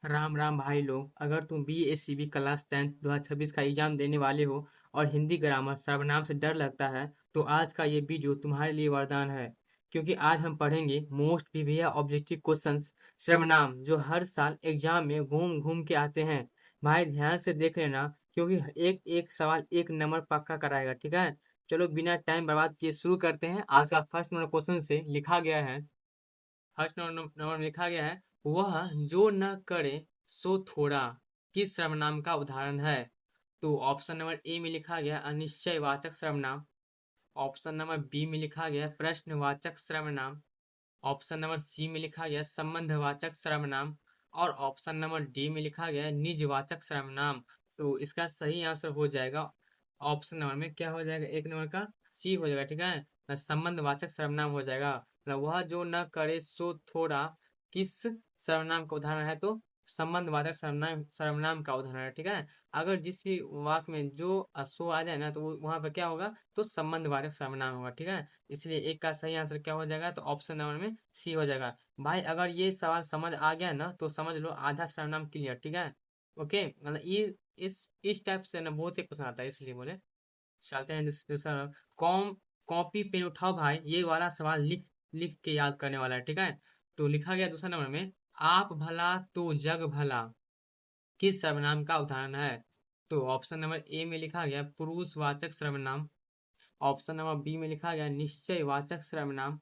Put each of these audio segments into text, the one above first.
राम राम भाई लोग। अगर तुम BSCB क्लास 10 2026 का एग्जाम देने वाले हो और हिंदी ग्रामर सर्वनाम से डर लगता है तो आज का ये वीडियो तुम्हारे लिए वरदान है। क्योंकि आज हम पढ़ेंगे मोस्ट प्रीवियस ऑब्जेक्टिव क्वेश्चंस सर्वनाम जो हर साल एग्जाम में घूम घूम के आते हैं। भाई ध्यान से देख लेना, क्योंकि एक एक सवाल एक नंबर पक्का कराएगा, ठीक है। चलो बिना टाइम बर्बाद किए शुरू करते हैं। आज का फर्स्ट नंबर क्वेश्चन से लिखा गया है, फर्स्ट नंबर में लिखा गया है, वह जो न करे सो थोड़ा किस सर्वनाम का उदाहरण है। तो ऑप्शन नंबर ए में लिखा गया अनिश्चयवाचक सर्वनाम। ऑप्शन नंबर बी में लिखा गया प्रश्नवाचक सर्वनाम। ऑप्शन नंबर सी में लिखा गया संबंधवाचक सर्वनाम। और ऑप्शन नंबर डी में लिखा गया निजवाचक सर्वनाम। तो इसका सही आंसर हो जाएगा ऑप्शन नंबर में, क्या हो जाएगा, एक नंबर का सी हो जाएगा, ठीक है। संबंधवाचक सर्वनाम हो जाएगा। मतलब वह जो न करे सो थोड़ा किस सर्वनाम का उदाहरण है, तो संबंधवाचक सर्वनाम सर्वनाम का उदाहरण है, ठीक है। अगर जिस भी वाक्य में जो सो आ जाए ना, तो वहां पर क्या होगा, तो संबंधवाचक सर्वनाम होगा, ठीक है। इसलिए एक का सही आंसर क्या हो जाएगा, तो ऑप्शन नंबर में सी हो जाएगा। भाई अगर ये सवाल समझ आ गया ना, तो समझ लो आधा सर्वनाम क्लियर, ठीक है। ओके, मतलब ये इस टाइप से ना बहुत ही क्वेश्चन आता है, इसलिए बोले। चलते हैं दूसरा। कॉम कॉपी पेन उठाओ भाई, ये वाला सवाल लिख लिख के याद करने वाला है, ठीक है। तो लिखा गया दूसरा नंबर में, आप भला तो जग भला किस सर्वनाम का उदाहरण है। तो ऑप्शन नंबर ए में लिखा गया पुरुषवाचक सर्वनाम। ऑप्शन नंबर बी में लिखा गया निश्चयवाचक सर्वनाम।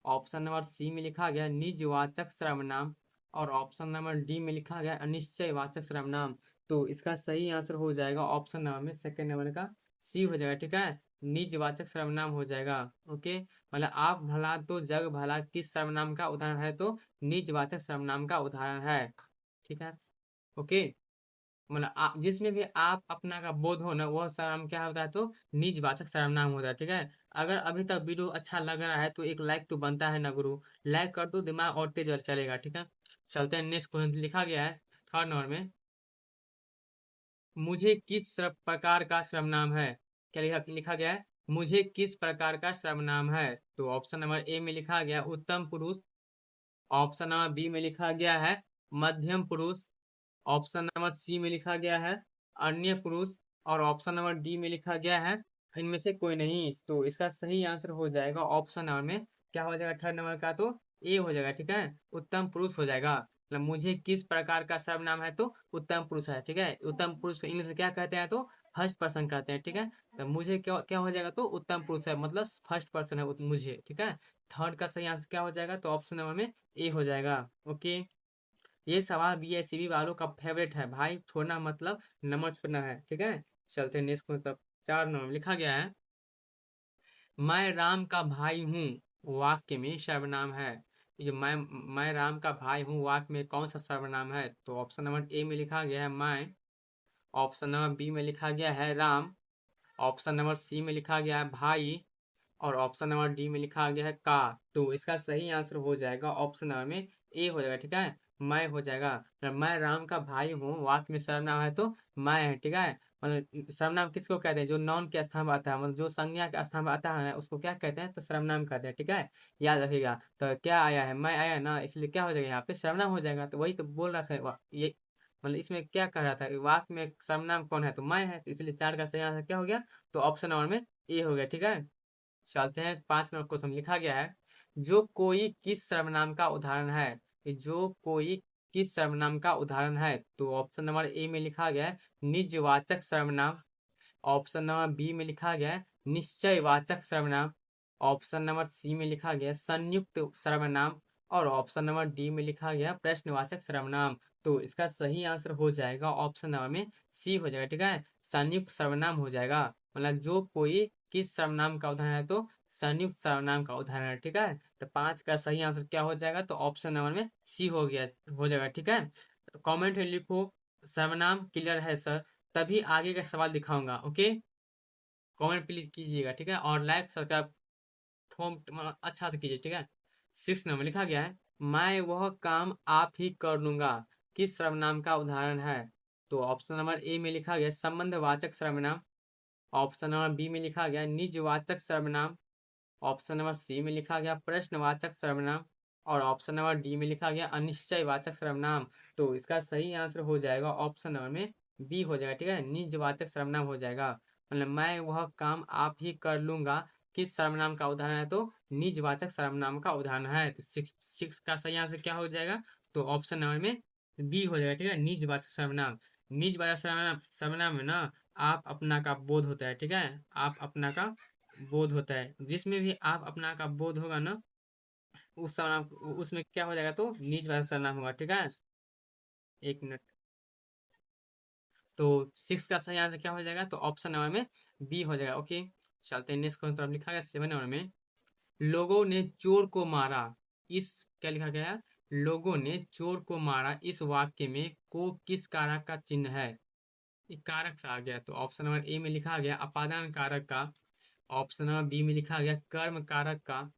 ऑप्शन नंबर सी में लिखा गया निजवाचक सर्वनाम। और ऑप्शन नंबर डी में लिखा गया अनिश्चयवाचक सर्वनाम। तो इसका सही आंसर हो जाएगा ऑप्शन नंबर में सेकंड नंबर का सी हो जाएगा, ठीक है। निजवाचक सर्वनाम हो जाएगा। ओके, मतलब आप भला तो जग भला किस सर्वनाम का उदाहरण है, तो निजवाचक सर्वनाम का उदाहरण है, ठीक है। ओके, मतलब जिसमें भी आप अपना का बोध हो ना, वह सर्वनाम क्या होता है, तो निजवाचक सर्वनाम होता है, ठीक है। अगर अभी तक वीडियो अच्छा लग रहा है तो एक लाइक तो बनता है ना गुरु। लाइक कर दो, दिमाग और तेज चलेगा, ठीक है। चलते हैं नेक्स्ट क्वेश्चन। लिखा गया है थर्ड नंबर में, मुझे किस प्रकार का सर्वनाम है। क्या लिखा गया है, मुझे किस प्रकार का सर्वनाम है। तो ऑप्शन नंबर ए में लिखा गया उत्तम पुरुष। ऑप्शन नंबर बी में लिखा गया है मध्यम पुरुष। ऑप्शन नंबर सी में लिखा गया है अन्य पुरुष। और ऑप्शन नंबर डी में लिखा गया है इनमें से कोई नहीं। तो इसका सही आंसर हो जाएगा ऑप्शन नंबर में, क्या हो जाएगा थर्ड नंबर का, तो ए हो जाएगा, ठीक है। उत्तम पुरुष हो जाएगा। मतलब मुझे किस प्रकार का सर्वनाम है, तो उत्तम पुरुष है, ठीक है। उत्तम पुरुष को इंग्लिश में क्या कहते हैं, तो फर्स्ट पर्सन कहते हैं, ठीक है। तो मुझे क्या क्या हो जाएगा, तो उत्तम पुरुष है, मतलब फर्स्ट पर्सन है मुझे, ठीक है। थर्ड का सही आंसर क्या हो जाएगा, तो ऑप्शन नंबर में ए हो जाएगा। ओके, ये सवाल BSCB वालों का फेवरेट है भाई, छोड़ना मतलब नंबर छोड़ना है, ठीक है। चलते हैं नेक्स्ट मतलब चार नंबर में लिखा गया है, मैं राम का भाई हूँ वाक्य में सर्वनाम है। ये जो मैं राम का भाई हूँ वाक्य में कौन सा सर्वनाम है। तो ऑप्शन नंबर ए में लिखा गया है मैं। ऑप्शन नंबर बी में लिखा गया है राम। ऑप्शन नंबर सी में लिखा गया है भाई। और ऑप्शन नंबर डी में लिखा गया है का। तो इसका सही आंसर हो जाएगा ऑप्शन नंबर में ए हो जाएगा, ठीक है। मैं हो जाएगा, मतलब मैं राम का भाई हूँ वाक्य में सर्वनाम है, तो मैं है, ठीक है। मतलब सर्वनाम किसको कहते हैं, जो नाउन के स्थान पर आता है, मतलब जो संज्ञा के स्थान पर आता है उसको क्या कहते हैं, तो सर्वनाम कहते हैं, ठीक है। याद रखिएगा। तो क्या आया है, मैं आया ना, इसलिए क्या हो जाएगा यहाँ पे सर्वनाम हो जाएगा। तो वही तो बोल रहा था ये, मतलब इसमें क्या कह रहा था, वाक्य में सर्वनाम कौन है, तो मैं है, तो इसलिए चार का सही आंसर क्या हो गया, तो ऑप्शन नंबर में ए हो गया, ठीक है। चलते हैं पांच नंबर क्वेश्चन। लिखा गया है, जो कोई किस सर्वनाम का उदाहरण है। ये जो कोई किस सर्वनाम का उदाहरण है। तो ऑप्शन नंबर ए में लिखा गया है निजवाचक सर्वनाम। ऑप्शन नंबर बी में लिखा गया है निश्चयवाचक सर्वनाम। ऑप्शन नंबर सी में लिखा गया है संयुक्त सर्वनाम। और ऑप्शन नंबर डी में लिखा गया है प्रश्नवाचक सर्वनाम। तो इसका सही आंसर हो जाएगा ऑप्शन नंबर में सी हो जाएगा, ठीक है। संयुक्त सर्वनाम हो जाएगा। मतलब जो कोई किस सर्वनाम का उदाहरण है, तो संयुक्त सर्वनाम का उदाहरण है, ठीक है। तो पांच का सही आंसर क्या हो जाएगा, तो ऑप्शन नंबर में सी हो गया, हो जाएगा, ठीक है। कमेंट में लिखो सर्वनाम क्लियर है सर, तभी आगे का सवाल दिखाऊंगा। ओके, कमेंट प्लीज कीजिएगा, ठीक है। और लाइक सब्सक्राइब फॉर्म अच्छा से कीजिए, ठीक है। सिक्स नंबर लिखा गया है, मैं वह काम आप ही कर लूंगा किस सर्वनाम का उदाहरण है। तो ऑप्शन नंबर ए में लिखा गया संबंधवाचक सर्वनाम। ऑप्शन नंबर बी में लिखा गया निजवाचक सर्वनाम। ऑप्शन नंबर सी में लिखा गया प्रश्नवाचक सर्वनाम। और ऑप्शन नंबर डी में लिखा गया अनिश्चयवाचक सर्वनाम। तो इसका सही आंसर हो जाएगा ऑप्शन नंबर में बी हो जाएगा। ठीक है, निजवाचक सर्वनाम हो जाएगा। मतलब मैं वह काम आप ही कर लूंगा किस सर्वनाम का उदाहरण है? तो निजवाचक सर्वनाम का उदाहरण है। तो सिक्स का सही आंसर क्या हो जाएगा? तो ऑप्शन नंबर में बी हो जाएगा। ठीक है, निजवाचक सर्वनाम। निजवाचक सर्वनाम सर्वनाम में ना आप अपना का बोध होता है। ठीक है, आप अपना का बोध होता है। जिसमें भी आप अपना का बोध होगा ना उस सर्वनाम उसमें क्या हो जाएगा? तो निजवाचक सर्वनाम होगा। ठीक है, एक मिनट। तो सिक्स का सही आंसर क्या हो जाएगा? तो ऑप्शन नंबर में बी हो जाएगा। ओके, चलते हैं नेक्स्ट क्वेश्चन तरफ। लिखा गया 7 नंबर में, लोगों ने चोर को मारा। इस क्या लिखा गया है? लोगों ने चोर को मारा इस वाक्य में को किस कारक का चिन्ह है? एक कारक से आ गया। तो ऑप्शन नंबर ए में लिखा गया अपादान कारक का, ऑप्शन नंबर बी में लिखा गया कर्म कारक का,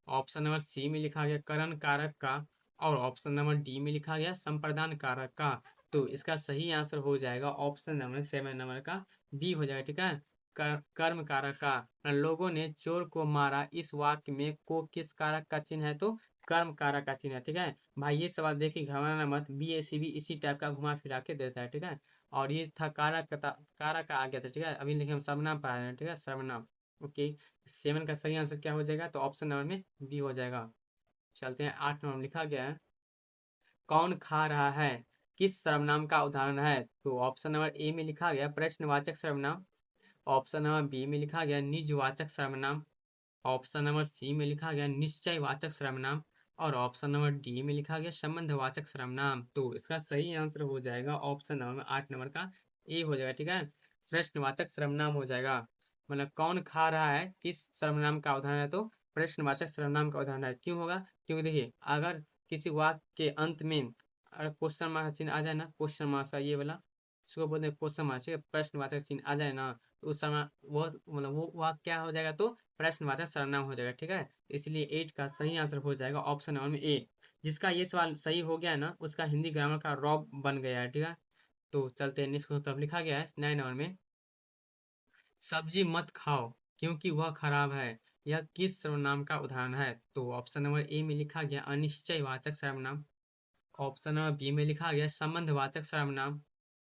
ऑप्शन नंबर सी में लिखा गया करण कारक का, और ऑप्शन नंबर डी में लिखा गया संप्रदान कारक का। तो इसका सही आंसर हो जाएगा ऑप्शन नंबर 7 नंबर का बी हो जाएगा। ठीक है, कर्म कारक का। लोगों ने चोर को मारा इस वाक्य में को किस कारक का चिन्ह है? तो कर्म कारक का चिन्ह है। ठीक है भाई, ये सवाल देखिए घबराना मत, BACB इसी टाइप का घुमा फिरा के देता है। ठीक है, और ये था कारक का आ गया था। ठीक है, अभी देखिए हम सर्वनाम पढ़ा रहे हैं। ठीक है, सर्वनाम। ओके, 7 का सही आंसर क्या हो जाएगा? तो ऑप्शन नंबर में बी हो जाएगा। चलते हैं 8 नंबर में। लिखा गया है कौन खा रहा है किस सर्वनाम का उदाहरण है? तो ऑप्शन नंबर ए में लिखा गया प्रश्नवाचक सर्वनाम, ऑप्शन नंबर बी में लिखा गया निजवाचक सर्वनाम, ऑप्शन नंबर सी में लिखा गया निश्चयवाचक सर्वनाम, और ऑप्शन नंबर डी में लिखा गया संबंधवाचक सर्वनाम। तो इसका सही आंसर हो जाएगा ऑप्शन नंबर 8 नंबर का ए हो जाएगा। ठीक है, प्रश्नवाचक सर्वनाम हो जाएगा। मतलब कौन खा रहा है किस सर्वनाम का उदाहरण है? तो प्रश्नवाचक सर्वनाम का उदाहरण है। क्यों होगा? क्योंकि देखिए अगर किसी वाक्य के अंत में अगर क्वेश्चन मार्क चिन्ह आ जाए ना, क्वेश्चन मार्क ये वाला इसको बोलते हैं क्वेश्चन मार्क, प्रश्नवाचक चिन्ह आ जाए ना तो उस समय वो मतलब वो वाक्य क्या हो जाएगा? तो प्रश्नवाचक सर्वनाम हो जाएगा। ठीक है, इसलिए 8 का सही आंसर हो जाएगा ऑप्शन नंबर में ए। जिसका ये सवाल सही हो गया है ना उसका हिंदी ग्रामर का रॉब बन गया है। ठीक है, तो चलते हैं नेक्स्ट को। तब लिखा गया है 9 नंबर में, सब्जी मत खाओ क्योंकि वह खराब है, यह किस सर्वनाम का उदाहरण है? तो ऑप्शन नंबर ए में लिखा गया अनिश्चयवाचक सर्वनाम, ऑप्शन नंबर बी में लिखा गया संबंधवाचक सर्वनाम,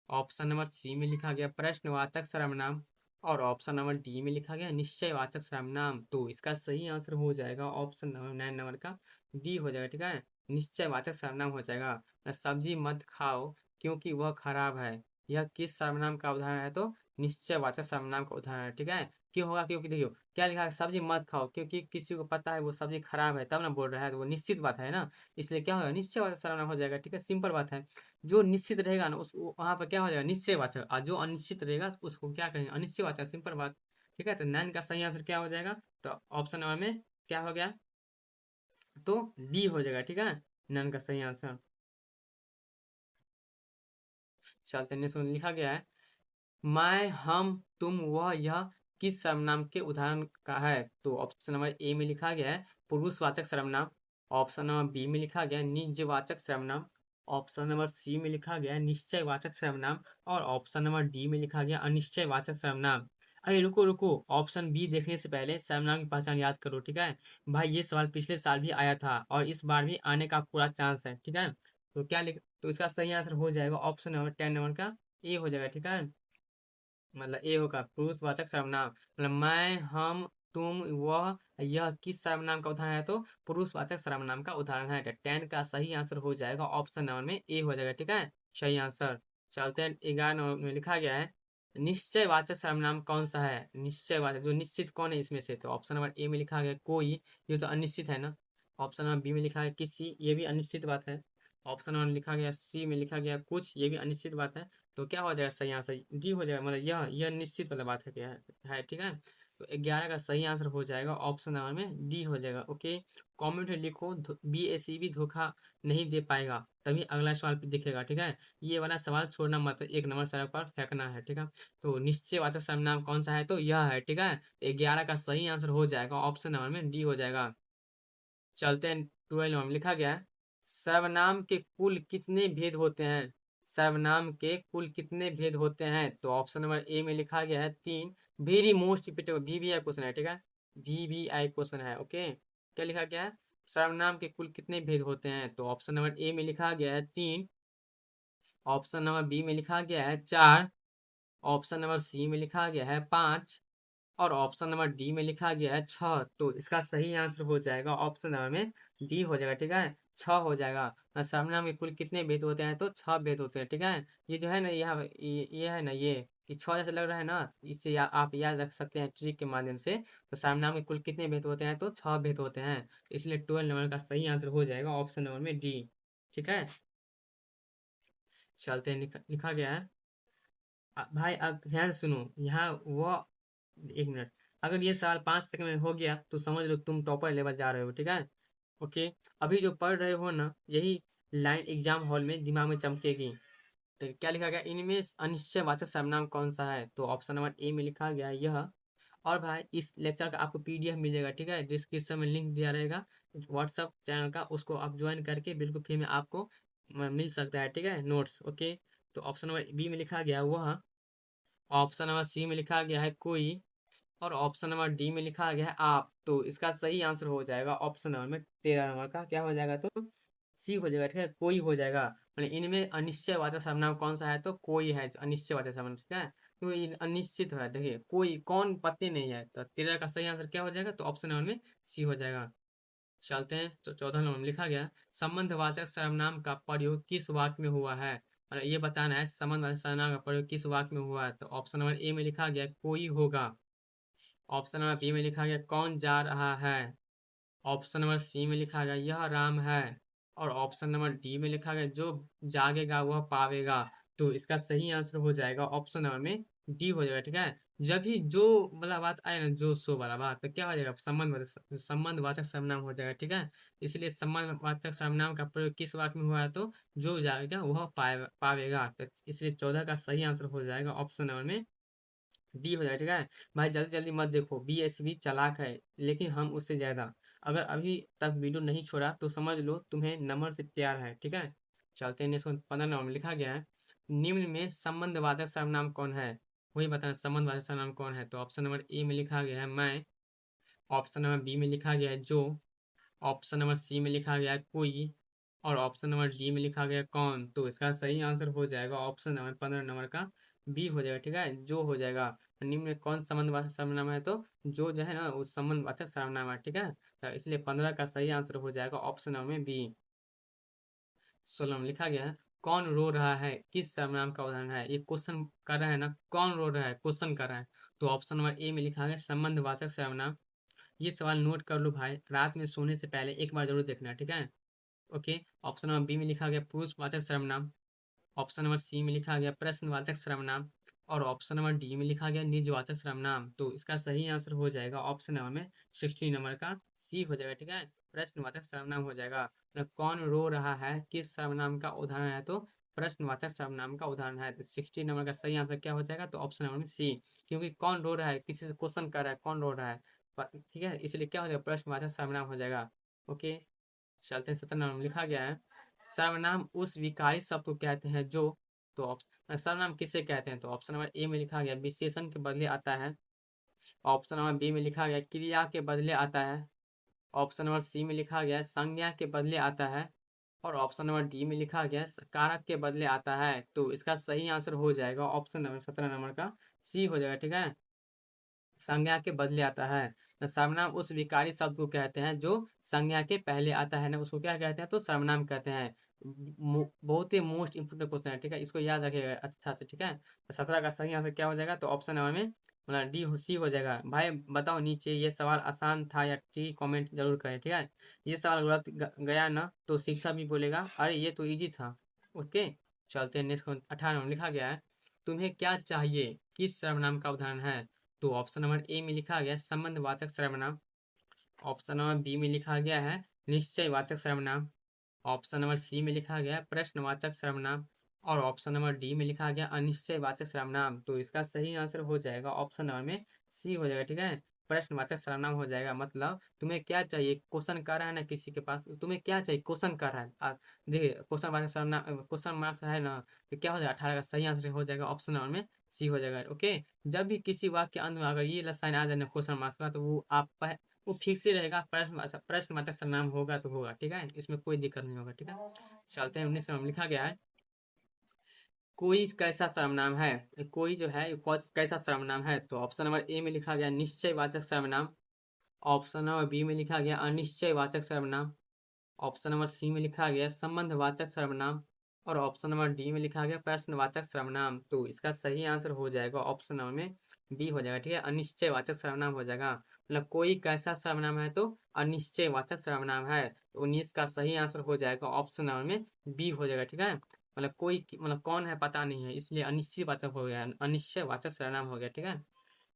ऑप्शन नंबर सी में लिखा गया प्रश्नवाचक सर्वनाम, और ऑप्शन नंबर डी में लिखा गया निश्चयवाचक सर्वनाम। तो इसका सही आंसर हो जाएगा ऑप्शन नंबर 9 नंबर का डी हो जाएगा। ठीक है, निश्चयवाचक सर्वनाम हो जाएगा। सब्जी मत खाओ क्योंकि वह खराब है, यह किस सर्वनाम का उदाहरण है? तो निश्चयवाचक सर्वनाम का उदाहरण है। ठीक है, क्यों होगा? क्योंकि देखियो क्या लिखा है, सब्जी मत खाओ, क्योंकि किसी को पता है वो सब्जी खराब है तब ना बोल रहा है, तो वो निश्चित बात है ना, इसलिए क्या होगा? निश्चयवाचक सर्वनाम हो जाएगा। ठीक है, सिंपल बात है। जो निश्चित रहेगा ना उस वहां पर क्या हो जाएगा? निश्चयवाचक। और जो अनिश्चित रहेगा उसको क्या कहेंगे? अनिश्चयवाचक। सिंपल बात। ठीक है, तो 9 का सही आंसर क्या हो जाएगा? तो ऑप्शन नंबर में क्या हो गया? तो डी हो जाएगा। ठीक है, 9 का सही आंसर। चलते हैं नेक्स्ट लिखा गया है मैं हम तुम वह यह किस सर्वनाम के उदाहरण का है? तो ऑप्शन नंबर ए में लिखा गया है पुरुषवाचक सर्वनाम, ऑप्शन नंबर बी में लिखा गया है निजवाचक सर्वनाम, ऑप्शन नंबर सी में लिखा गया है निश्चयवाचक सर्वनाम, और ऑप्शन नंबर डी में लिखा गया अनिश्चयवाचक सर्वनाम। अरे रुको रुको, ऑप्शन बी देखने से पहले सर्वनाम की पहचान याद करो। ठीक है भाई, ये सवाल पिछले साल भी आया था और इस बार भी आने का पूरा चांस है। ठीक है, तो क्या लिख तो इसका सही आंसर हो जाएगा ऑप्शन नंबर 10 नंबर का ए हो जाएगा। ठीक है, मतलब ए होगा पुरुषवाचक सर्वनाम। मतलब मैं हम तुम वह यह किस सर्वनाम का उदाहरण है? तो पुरुषवाचक सर्वनाम का उदाहरण है। 10 का सही आंसर हो जाएगा ऑप्शन नंबर में ए हो जाएगा। ठीक है, सही आंसर। चलते हैं 11 नंबर में। लिखा गया है निश्चयवाचक सर्वनाम कौन सा है? निश्चयवाचक जो निश्चित कौन है इसमें से? तो ऑप्शन नंबर ए में लिखा गया कोई, ये तो अनिश्चित है ना। ऑप्शन नंबर बी में लिखा है किसी, ये भी अनिश्चित बात है। ऑप्शन नंबर लिखा गया सी में लिखा गया कुछ, ये भी अनिश्चित बात है। तो क्या हो जाएगा सही आंसर? डी हो जाएगा। मतलब यह निश्चित वाला बात है क्या है? ठीक है, तो 11 का सही आंसर हो जाएगा ऑप्शन नंबर में डी हो जाएगा। ओके, कमेंट में लिखो BACB धोखा नहीं दे पाएगा, तभी अगला सवाल पे दिखेगा। ठीक है, ये वाला सवाल छोड़ना मत, 1 नंबर सड़क पर फेंकना है। ठीक है, तो निश्चयवाचक सर्वनाम कौन सा है? तो यह है। ठीक है, 11 का सही आंसर हो जाएगा ऑप्शन नंबर में डी हो जाएगा। चलते हैं 12 में। लिखा गया है सर्वनाम के कुल कितने भेद होते हैं? सर्वनाम के कुल कितने भेद होते हैं? तो ऑप्शन नंबर ए में लिखा गया है 3। Very most repeatable VBI question है। ठीक है, VBI क्वेश्चन है। ओके, क्या लिखा गया है? सर्वनाम के कुल कितने भेद होते हैं? तो ऑप्शन नंबर ए में लिखा गया है 3, ऑप्शन नंबर बी में लिखा गया है 4, ऑप्शन नंबर सी में लिखा गया है 5 और ऑप्शन नंबर डी में लिखा गया है 6। तो इसका सही आंसर हो जाएगा ऑप्शन नंबर में डी हो जाएगा, ठीक है, 6 हो जाएगा। सर्वनाम के कुल कितने भेद होते हैं? तो 6 भेद होते हैं, ठीक है। ये जो है ना, ये है ना, ये कि 6 जैसे लग रहा है ना, इससे आप याद रख सकते हैं ट्रिक के माध्यम से। तो सर्वनाम के कुल कितने भेद होते हैं? तो 6 भेद होते हैं, इसलिए 12 नंबर का सही आंसर हो जाएगा ऑप्शन नंबर में डी, ठीक है। चलते हैं, लिखा गया है। भाई अब ध्यान से सुनो, यहाँ वो, एक मिनट, अगर ये सवाल 5 सेकंड में हो गया तो समझ लो तुम टॉपर लेवल जा रहे हो, ठीक है। ओके, अभी जो पढ़ रहे हो ना, यही लाइन एग्जाम हॉल में दिमाग में चमकेगी। तो क्या लिखा गया, इनमें अनिश्चयवाचक सर्वनाम कौन सा है? तो ऑप्शन नंबर ए में लिखा गया यह। और भाई इस लेक्चर का आपको पीडीएफ मिल जाएगा, ठीक है, डिस्क्रिप्शन में लिंक दिया रहेगा व्हाट्सअप चैनल का, उसको आप ज्वाइन करके बिल्कुल फ्री में आपको मिल सकता है, ठीक है, नोट्स। ओके, तो ऑप्शन नंबर बी में लिखा गया वह, ऑप्शन नंबर सी में लिखा गया है कोई और ऑप्शन नंबर डी में लिखा गया है आप। तो इसका सही आंसर हो जाएगा ऑप्शन नंबर में 13 नंबर का क्या हो जाएगा? तो सी हो जाएगा, ठीक है, कोई हो जाएगा। मतलब इनमें अनिश्चयवाचक सर्वनाम कौन सा है? तो कोई है अनिश्चयवाचक सर्वनाम, ठीक है, तो ये अनिश्चित है, देखिए कोई कौन पत्ते नहीं है, तो 13 का सही आंसर क्या हो जाएगा? तो ऑप्शन नंबर में सी हो जाएगा। चलते हैं, तो 14 नंबर में लिखा गया संबंधवाचक सर्वनाम का प्रयोग किस वाक्य में हुआ है? और ये बताना है संबंधवाचक सर्वनाम का प्रयोग किस वाक्य में हुआ है। तो ऑप्शन नंबर ए में लिखा गया कोई होगा, ऑप्शन नंबर बी में लिखा गया कौन जा रहा है, ऑप्शन नंबर सी में लिखा गया यह राम है और ऑप्शन नंबर डी में लिखा गया जो जागेगा वह पावेगा। तो इसका सही आंसर हो जाएगा ऑप्शन नंबर में डी हो जाएगा, ठीक है। जब भी जो वाला बात आए ना, जो सो वाला बात, तो क्या हो जाएगा? संबंधवाचक सर्वनाम हो जाएगा, ठीक है। इसलिए संबंधवाचक सर्वनाम का प्रयोग किस वाक्य में हुआ है? तो जो जागेगा वह पावेगा। तो इसलिए 14 का सही आंसर हो जाएगा ऑप्शन नंबर में डी हो जाएगा, ठीक है। भाई जल्दी जल्दी मत देखो, बीएसवी चालाक है लेकिन हम उससे ज्यादा। अगर अभी तक वीडियो नहीं छोड़ा तो समझ लो तुम्हें नंबर से प्यार है, ठीक है। चलते हैं, 15 नंबर में लिखा गया है निम्न में संबंधवाचक सर्वनाम कौन है? वही बताना संबंधवाचक सर्वनाम कौन है। तो ऑप्शन नंबर ए में लिखा गया है मैं, ऑप्शन नंबर बी में लिखा गया है जो, ऑप्शन नंबर सी में लिखा गया है कोई और ऑप्शन नंबर डी में लिखा गया कौन। तो इसका सही आंसर हो जाएगा ऑप्शन नंबर 15 नंबर का बी हो जाएगा, ठीक है, जो हो जाएगा। निम्न में कौन संबंधवाचक सर्वनाम है? तो जो है ना, उस संबंधवाचक सर्वनाम है, ठीक है। तो इसलिए 15 का सही आंसर हो जाएगा ऑप्शन नंबर में बी। 16 में लिखा गया है कौन रो रहा है किस सर्वनाम का उदाहरण है? ये क्वेश्चन कर रहा है ना, कौन रो रहा है, क्वेश्चन कर रहा है। तो ऑप्शन नंबर ए में लिखा गया संबंधवाचक सर्वनाम। ये सवाल नोट कर लो भाई, रात में सोने से पहले एक बार जरूर देखना, ठीक है। ओके, ऑप्शन नंबर बी में लिखा गया पुरुषवाचक सर्वनाम, ऑप्शन नंबर सी में लिखा गया प्रश्नवाचक सर्वनाम और ऑप्शन नंबर डी में लिखा गया निजवाचक सर्वनाम। तो इसका सही आंसर हो जाएगा ऑप्शन नंबर में 16 नंबर का सी हो जाएगा, ठीक है, प्रश्नवाचक सर्वनाम हो जाएगा। मतलब कौन रो रहा है किस सर्वनाम का उदाहरण है? तो प्रश्नवाचक सर्वनाम का उदाहरण है। तो 16 नंबर का सही आंसर क्या हो जाएगा? तो ऑप्शन नंबर में सी, क्योंकि कौन रो रहा है, किसी से क्वेश्चन कर रहा है कौन रो रहा है, ठीक है, इसलिए क्या हो जाएगा? प्रश्नवाचक सर्वनाम हो जाएगा। ओके, चलते हैं, 17 नंबर में लिखा गया है सर्वनाम उस विकारी शब्द को कहते हैं जो, तो सर्वनाम किसे कहते हैं? तो ऑप्शन नंबर ए में लिखा गया विशेषण के बदले आता है, ऑप्शन नंबर बी में लिखा गया क्रिया के बदले आता है, ऑप्शन नंबर सी में लिखा गया संज्ञा के बदले आता है और ऑप्शन नंबर डी में लिखा गया कारक के बदले आता है। तो इसका सही आंसर हो जाएगा ऑप्शन नंबर 17 नंबर का सी हो जाएगा, ठीक है, संज्ञा के बदले आता है। तो सर्वनाम उस विकारी शब्द को कहते हैं जो संज्ञा के पहले आता है ना, उसको क्या कहते हैं? तो सर्वनाम कहते हैं। बहुत ही मोस्ट इंपोर्टेंट क्वेश्चन है, ठीक है, इसको याद रखिएगा अच्छा से, ठीक है। तो 17 का सही आंसर क्या हो जाएगा? तो ऑप्शन नंबर में मतलब डी सी हो जाएगा। भाई बताओ नीचे ये सवाल आसान था या ठीक, कमेंट जरूर करें, ठीक है। ये सवाल गलत गया ना तो शिक्षा भी बोलेगा अरे ये तो इजी था। ओके, चलते हैं नेक्स्ट। 18 में लिखा गया है तुम्हें क्या चाहिए किस सर्वनाम का उदाहरण है? तो ऑप्शन नंबर ए में लिखा गया संबंधवाचक सर्वनाम, ऑप्शन नंबर बी में लिखा गया है निश्चयवाचक सर्वनाम, ऑप्शन नंबर सी में लिखा गया प्रश्नवाचक सर्वनाम और ऑप्शन नंबर डी में लिखा गया अनिश्चयवाचक सर्वनाम। तो इसका सही आंसर हो जाएगा ऑप्शन नंबर में सी हो जाएगा, ठीक है, प्रश्नवाचक सर्वनाम हो जाएगा। मतलब तुम्हें क्या चाहिए, क्वेश्चन कर रहा है ना किसी के पास, तुम्हें क्या चाहिए, क्वेश्चन कर रहा है। देखिए क्वेश्चन वाचक सर्वनाम, क्वेश्चन मार्क्स है ना, तो क्या हो जाएगा? 18 का सही आंसर हो जाएगा ऑप्शन नंबर में सी हो जाएगा। ओके, जब भी किसी वाक्य के अंत में अगर ये साइन आ जाए क्वेश्चन मार्क्स का, तो वो आप वो फिक्स ही रहेगा। प्रश्नवाचक सर्वनाम होगा तो होगा, ठीक है, इसमें कोई दिक्कत नहीं होगा, ठीक है। चलते हैं 19 में लिखा गया है कोई कैसा सर्वनाम है। कोई जो है कैसा सर्वनाम है, तो ऑप्शन नंबर ए में लिखा गया निश्चयवाचक सर्वनाम। ऑप्शन नंबर बी में लिखा गया अनिश्चयवाचक सर्वनाम। ऑप्शन नंबर सी में लिखा गया संबंधवाचक सर्वनाम। और ऑप्शन नंबर डी में लिखा गया प्रश्नवाचक सर्वनाम। तो इसका सही आंसर हो जाएगा ऑप्शन नंबर में बी हो जाएगा, ठीक है, अनिश्चयवाचक सर्वनाम हो जाएगा। मतलब कोई कैसा सर्वनाम है तो अनिश्चयवाचक सर्वनाम है, तो 19 का सही आंसर हो जाएगा ऑप्शन नंबर में बी हो जाएगा, ठीक है। मतलब कोई मतलब कौन है पता नहीं है, इसलिए अनिश्चयवाचक हो गया, अनिश्चयवाचक सर्वनाम हो गया, ठीक है।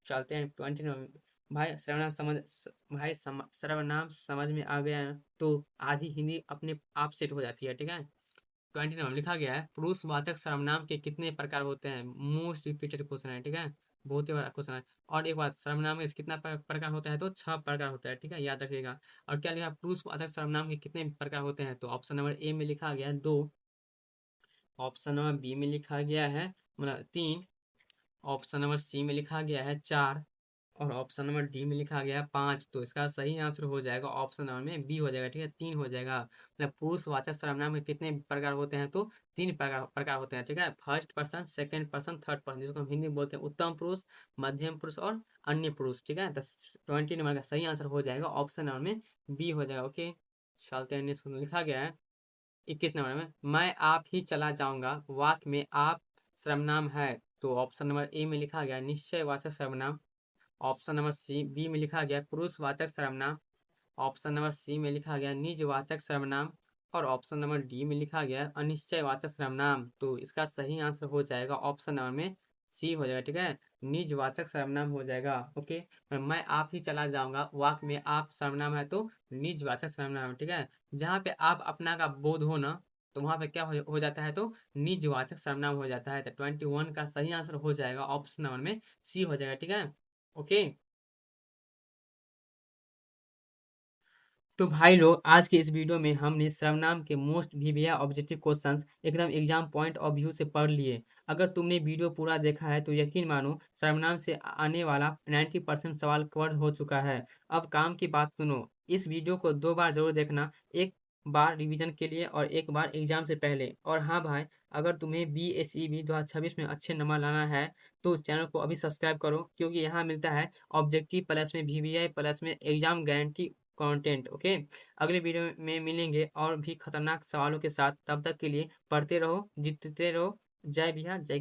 चलते हैं 20 भाई सर्वनाम सर्वनाम समझ में आ गया है तो आधी हिंदी अपने आप सेट हो जाती है, ठीक है। 20 लिखा गया है पुरुषवाचक सर्वनाम के कितने प्रकार होते हैं। मोस्ट रिपीटेड क्वेश्चन है, ठीक है, बहुत ही बड़ा क्वेश्चन है। और एक बात, सर्वनाम के कितना प्रकार होता है तो 6 प्रकार होता है, ठीक है, याद रखिएगा। और क्या लिखा पुरुषवाचक सर्वनाम के कितने प्रकार होते हैं, तो ऑप्शन नंबर ए में लिखा गया है 2। ऑप्शन नंबर बी में लिखा गया है मतलब 3। ऑप्शन नंबर सी में लिखा गया है 4। और ऑप्शन नंबर डी में लिखा गया है 5। तो इसका सही आंसर हो जाएगा ऑप्शन नंबर में बी हो जाएगा, ठीक है, 3 हो जाएगा। मतलब पुरुषवाचक सर्वनाम के कितने प्रकार होते हैं तो 3 प्रकार होते हैं, ठीक है। First person, second person, third person, जिसको हम हिंदी में बोलते हैं उत्तम पुरुष, मध्यम पुरुष और अन्य पुरुष, ठीक है। 20 नंबर का सही आंसर हो जाएगा ऑप्शन नंबर में बी हो जाएगा, ओके। चलते हैं नेक्स्ट लिखा गया है 21 नंबर में मैं आप ही चला जाऊंगा वाक्य में आप सर्वनाम है। तो ऑप्शन नंबर ए में लिखा गया निश्चयवाचक सर्वनाम। ऑप्शन नंबर सी बी में लिखा गया पुरुषवाचक सर्वनाम। ऑप्शन नंबर सी में लिखा गया निजवाचक सर्वनाम। और ऑप्शन नंबर डी में लिखा गया अनिश्चयवाचक सर्वनाम। तो इसका सही आंसर हो जाएगा ऑप्शन नंबर में सी हो जाएगा, ठीक है, निजवाचक सर्वनाम हो जाएगा, ओके। मैं आप ही चला जाऊंगा वाक्य में आप सर्वनाम है तो निजवाचक सर्वनाम है, ठीक है। जहाँ पे आप अपना का बोध हो ना, तो वहां पे क्या हो जाता है तो निजवाचक सर्वनाम हो जाता है। तो 21 का सही आंसर हो जाएगा ऑप्शन नंबर में सी हो जाएगा, ठीक है, ओके। तो भाई लोग आज के इस वीडियो में हमने सर्वनाम के मोस्ट वीविया ऑब्जेक्टिव क्वेश्चंस एकदम एग्जाम पॉइंट ऑफ व्यू से पढ़ लिए। अगर तुमने वीडियो पूरा देखा है तो यकीन मानो सर्वनाम से आने वाला 90% सवाल कवर हो चुका है। अब काम की बात सुनो, इस वीडियो को 2 बार जरूर देखना, एक बार रिवीजन के लिए और एक बार एग्जाम से पहले। और हाँ भाई, अगर तुम्हें BSEB 2026 में अच्छे नंबर लाना है तो चैनल को अभी सब्सक्राइब करो, क्योंकि यहाँ मिलता है ऑब्जेक्टिव प्लस में VVI प्लस में एग्जाम गारंटी कंटेंट, ओके। अगले वीडियो में मिलेंगे और भी खतरनाक सवालों के साथ, तब तक के लिए पढ़ते रहो, जीतते रहो। जय बिहार, जय